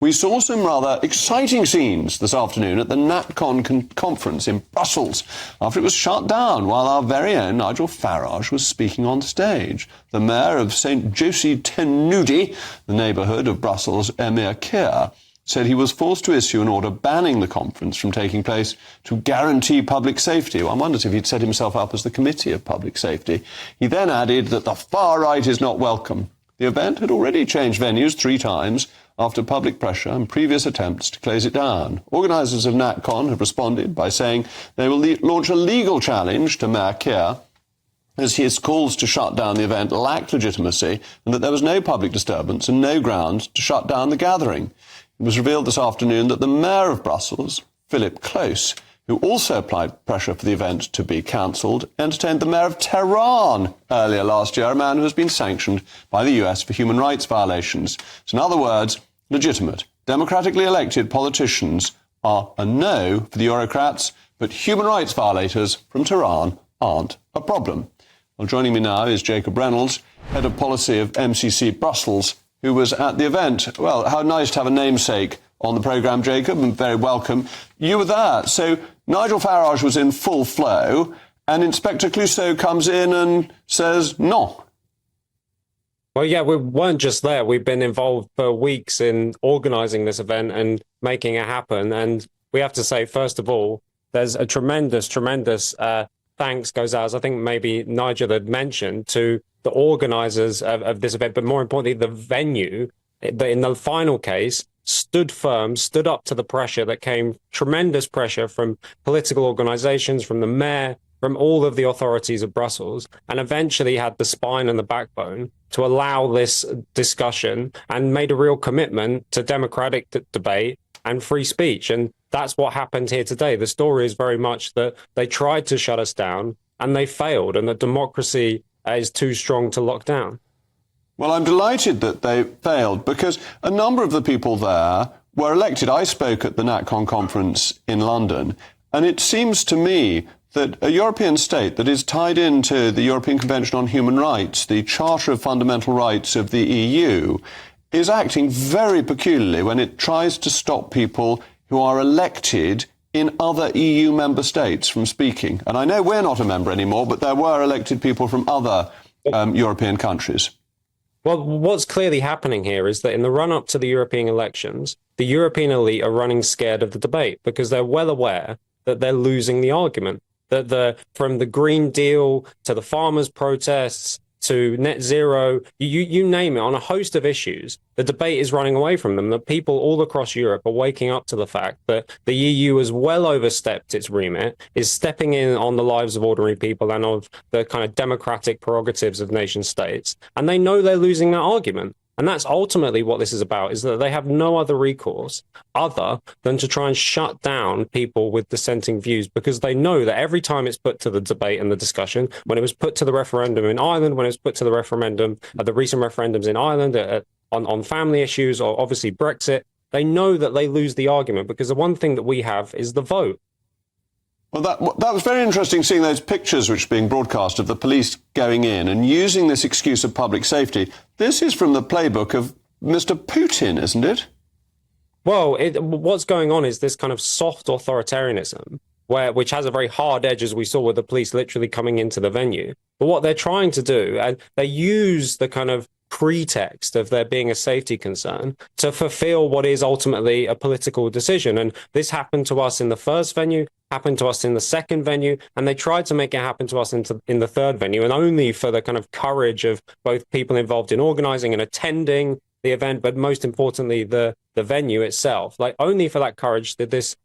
We saw some rather exciting scenes this afternoon at the NatCon conference in Brussels after it was shut down while our very own Nigel Farage was speaking on stage. The mayor of St Josie Tenudi, the neighbourhood of Brussels' Emir Keir, said he was forced to issue an order banning the conference from taking place to guarantee public safety. One wonders if he'd set himself up as the Committee of Public Safety. He then added that the far right is not welcome. The event had already changed venues 3 times after public pressure and previous attempts to close it down. Organisers of NatCon have responded by saying they will launch a legal challenge to Mayor Keir as his calls to shut down the event lacked legitimacy and that there was no public disturbance and no grounds to shut down the gathering. It was revealed this afternoon that the Mayor of Brussels, Philip Close, who also applied pressure for the event to be cancelled, entertained the Mayor of Tehran earlier last year, a man who has been sanctioned by the US for human rights violations. So in other words, legitimate, democratically elected politicians are a no for the Eurocrats, but human rights violators from Tehran aren't a problem. Well, joining me now is Jacob Reynolds, Head of Policy of MCC Brussels, who was at the event. Well, how nice to have a namesake on the programme, Jacob, and very welcome. You were there. So Nigel Farage was in full flow, and Inspector Clouseau comes in and says no. Well, yeah, we weren't just there. We've been involved for weeks in organising this event and making it happen. And we have to say, first of all, there's a tremendous thanks goes out, as I think maybe Nigel had mentioned, to the organisers of this event, but more importantly, the venue that in the final case stood firm, stood up to the pressure that came, tremendous pressure from political organisations, from the mayor, from all of the authorities of Brussels, and eventually had the spine and the backbone to allow this discussion and made a real commitment to democratic debate and free speech. And that's what happened here today. The story is very much that they tried to shut us down and they failed, and that democracy is too strong to lock down. Well, I'm delighted that they failed because a number of the people there were elected. I spoke at the NatCon conference in London, and it seems to me that a European state that is tied into the European Convention on Human Rights, the Charter of Fundamental Rights of the EU, is acting very peculiarly when it tries to stop people who are elected in other EU member states from speaking. And I know we're not a member anymore, but there were elected people from other European countries. Well, what's clearly happening here is that in the run-up to the European elections, the European elite are running scared of the debate because they're well aware that they're losing the argument. That from the Green Deal to the farmers' protests to net zero, you name it, on a host of issues, the debate is running away from them. The people all across Europe are waking up to the fact that the EU has well overstepped its remit, is stepping in on the lives of ordinary people and of the kind of democratic prerogatives of nation states. And they know they're losing that argument. And that's ultimately what this is about, is that they have no other recourse other than to try and shut down people with dissenting views, because they know that every time it's put to the debate and the discussion, when it was put to the referendum in Ireland, when it was put to the referendum, the recent referendums in Ireland on family issues, or obviously Brexit, they know that they lose the argument because the one thing that we have is the vote. Well, that was very interesting, seeing those pictures which are being broadcast of the police going in and using this excuse of public safety. This is from the playbook of Mr. Putin, isn't it? Well, what's going on is this kind of soft authoritarianism, which has a very hard edge, as we saw with the police literally coming into the venue. But what they're trying to do, and they use the kind of pretext of there being a safety concern to fulfill what is ultimately a political decision. And this happened to us in the first venue, happened to us in the second venue, and they tried to make it happen to us in the third venue, and only for the kind of courage of both people involved in organising and attending the event, but most importantly, the venue itself. Like, only for that courage did this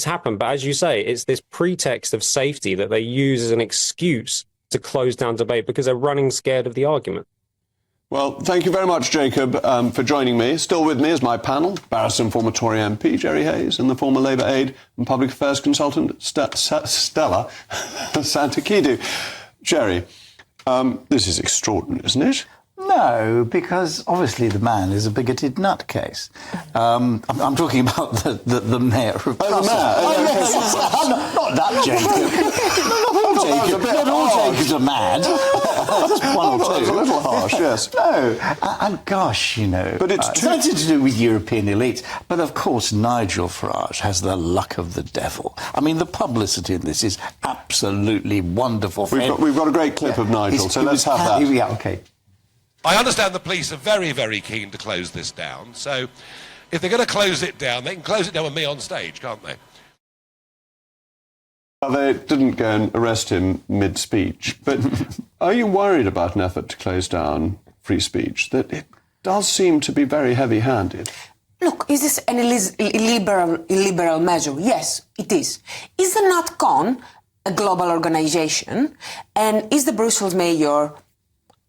happen. But as you say, it's this pretext of safety that they use as an excuse to close down debate because they're running scared of the argument. Well, thank you very much, Jacob, for joining me. Still with me is my panel, barrister and former Tory MP Jerry Hayes and the former Labour aide and public affairs consultant Stella Santakidou. Jerry, this is extraordinary, isn't it? No, because obviously the man is a bigoted nutcase. I'm talking about the mayor of Brussels. Oh, the mayor. Not that Jacob. Not all Jacobs are mad. Just one or That's two. a little harsh, yes. No, and gosh, But it's nothing to do with European elites. But of course, Nigel Farage has the luck of the devil. I mean, the publicity in this is absolutely wonderful. We've got a great clip of Nigel, so let's have that. Yeah, okay. I understand the police are very, very keen to close this down. So if they're going to close it down, they can close it down with me on stage, can't they? They didn't go and arrest him mid-speech, but are you worried about an effort to close down free speech? That it does seem to be very heavy-handed. Look, is this an illiberal measure? Yes, it is. Is the NatCon a global organization? And is the Brussels mayor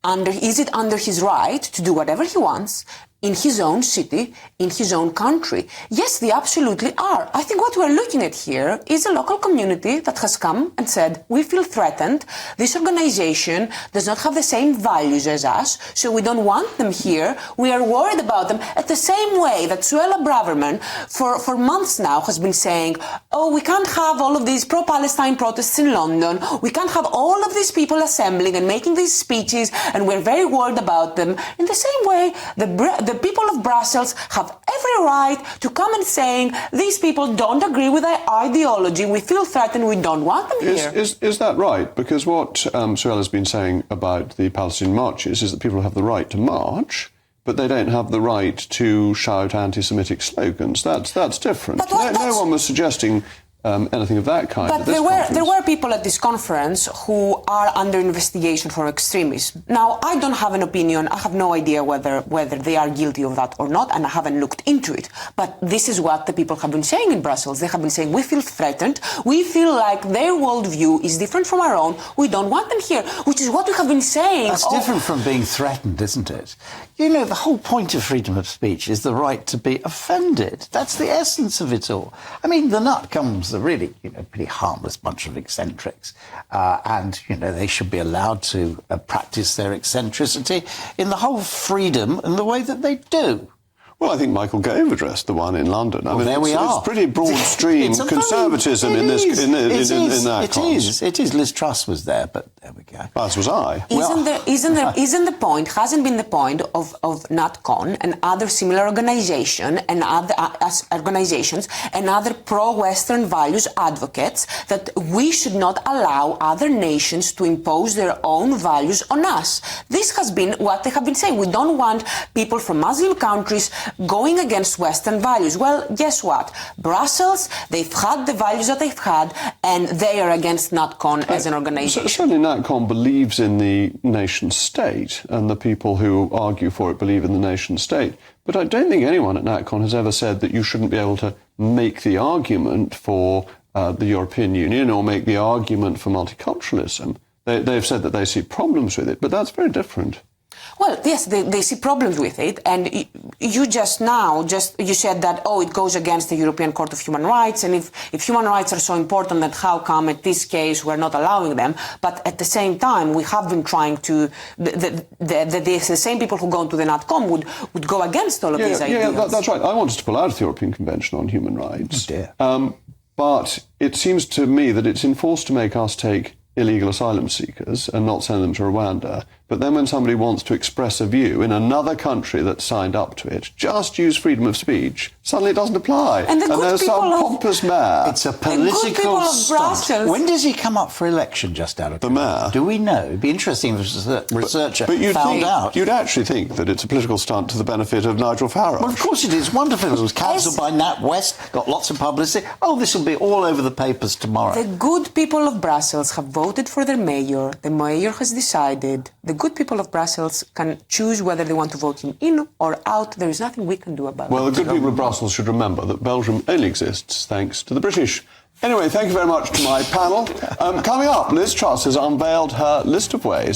is it under his right to do whatever he wants in his own city, in his own country? Yes, they absolutely are. I think what we're looking at here is a local community that has come and said, we feel threatened. This organization does not have the same values as us, so we don't want them here. We are worried about them. At the same way that Suella Braverman, for months now, has been saying, oh, we can't have all of these pro-Palestine protests in London. We can't have all of these people assembling and making these speeches, and we're very worried about them. In the same way, the people of Brussels have every right to come and saying, these people don't agree with our ideology, we feel threatened, we don't want them here. Is that right? Because what Suella's been saying about the Palestinian marches is that people have the right to march, but they don't have the right to shout anti-Semitic slogans. That's different. No one was suggesting anything of that kind. But there were people at this conference who are under investigation for extremism. Now, I don't have an opinion. I have no idea whether they are guilty of that or not, and I haven't looked into it. But this is what the people have been saying in Brussels. They have been saying, we feel threatened. We feel like their worldview is different from our own. We don't want them here, which is what we have been saying. That's different from being threatened, isn't it? The whole point of freedom of speech is the right to be offended. That's the essence of it all. I mean, the nut comes a really, pretty harmless bunch of eccentrics. And they should be allowed to practice their eccentricity in the whole freedom and the way that they do. Well, I think Michael Gove addressed the one in London. I mean, there we are. It's pretty broad stream conservatism in that. It is. Liz Truss was there, but there we go. As was I. Hasn't been the point of NatCon and other similar organizations and other pro-Western values advocates that we should not allow other nations to impose their own values on us? This has been what they have been saying. We don't want people from Muslim countries going against Western values. Well, guess what? Brussels, they've had the values that they've had, and they are against NatCon as an organization. Certainly NatCon believes in the nation state, and the people who argue for it believe in the nation state. But I don't think anyone at NatCon has ever said that you shouldn't be able to make the argument for the European Union or make the argument for multiculturalism. They've said that they see problems with it, but that's very different. Well, yes, they see problems with it, and you said that, it goes against the European Court of Human Rights, and if human rights are so important, then how come at this case we're not allowing them? But at the same time, we have been trying to, the same people who go to the NatCon would go against all of these ideas. Yeah, that's right. I wanted to pull out of the European Convention on Human Rights. Oh, dear. But it seems to me that it's enforced to make us take illegal asylum seekers and not send them to Rwanda. But then when somebody wants to express a view in another country that's signed up to it, just use freedom of speech, suddenly it doesn't apply. And there's some pompous mayor. It's a political stunt. When does he come up for election, just out of the mayor? Do we know? It'd be interesting if a researcher found out. You'd actually think that it's a political stunt to the benefit of Nigel Farage. Well, of course it is. Wonderful. It was cancelled by NatWest, got lots of publicity. Oh, this will be all over the papers tomorrow. The good people of Brussels have voted for their mayor. The mayor has decided. The good people of Brussels can choose whether they want to vote him in or out. There is nothing we can do about it. Well, the good people of Brussels should remember that Belgium only exists thanks to the British. Anyway, thank you very much to my panel. Coming up, Liz Truss has unveiled her list of ways